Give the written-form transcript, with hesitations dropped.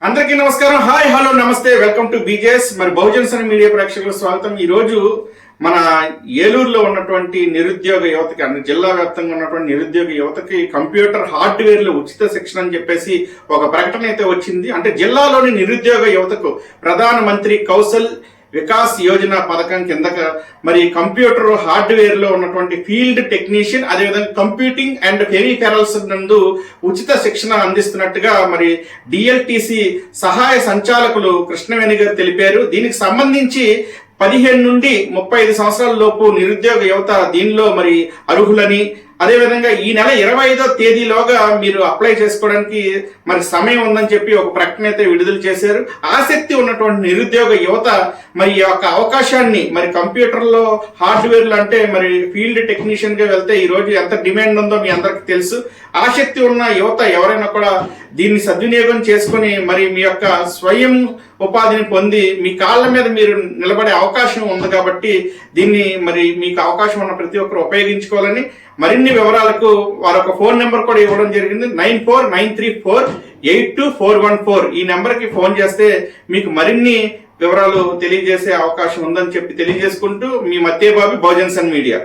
అందరికీ నమస్కారం. Hi, hello, నమస్తే, వెల్కమ్ టు బీజేఎస్. మరి బహుజన్ మీడియా ప్రేక్షకులకు స్వాగతం. ఈ రోజు మన ఏలూరులో ఉన్నటువంటి నిరుద్యోగ యువతకి, అంటే జిల్లా వ్యాప్తంగా ఉన్నటువంటి నిరుద్యోగ యువతకి కంప్యూటర్ హార్డ్వేర్ లో ఉచిత శిక్షణ అని చెప్పేసి ఒక ప్రకటన అయితే వచ్చింది. అంటే జిల్లాలోని నిరుద్యోగ యువతకు ప్రధాన మంత్రి కౌశల్ వికాస్ యోజన పథకం కింద మరి కంప్యూటర్ హార్డ్వేర్ లో ఉన్నటువంటి ఫీల్డ్ టెక్నీషియన్, అదేవిధంగా కంప్యూటింగ్ అండ్ పెరిఫెరల్స్ నందు ఉచిత శిక్షణ అందిస్తున్నట్టుగా మరి డిఎల్టీసీ సహాయ సంచాలకులు కృష్ణవేణి గారు తెలిపారు. దీనికి సంబంధించి 15 నుండి 35 సంవత్సరాల లోపు నిరుద్యోగ యువత దీనిలో మరి అర్హులని, అదేవిధంగా ఈ నెల 25వ తేదీలోగా మీరు అప్లై చేసుకోవడానికి మరి సమయం ఉందని చెప్పి ఒక ప్రకటన అయితే విడుదల చేశారు. ఆసక్తి ఉన్నటువంటి నిరుద్యోగ యువత మరి ఈ యొక్క అవకాశాన్ని, మరి కంప్యూటర్లో హార్డ్వేర్లు అంటే మరి ఫీల్డ్ టెక్నీషియన్ గా వెళ్తే ఈ రోజు ఎంత డిమాండ్ ఉందో మీ అందరికి తెలుసు. ఆసక్తి ఉన్న యువత ఎవరైనా కూడా దీన్ని సద్వినియోగం చేసుకుని మరి మీ యొక్క స్వయం ఉపాధిని పొంది మీ కాళ్ళ మీద మీరు నిలబడే అవకాశం ఉంది కాబట్టి దీన్ని మరి మీకు అవకాశం ఉన్న ప్రతి ఒక్కరు ఉపయోగించుకోవాలని, మరిన్ని వివరాలకు వారొక ఫోన్ నెంబర్ కూడా ఇవ్వడం జరిగింది. 9493482414 ఈ నెంబర్కి ఫోన్ చేస్తే మీకు మరిన్ని వివరాలు తెలియజేసే అవకాశం ఉందని చెప్పి తెలియజేసుకుంటూ మీ మధ్య బాబి బహుజన్ మీడియా.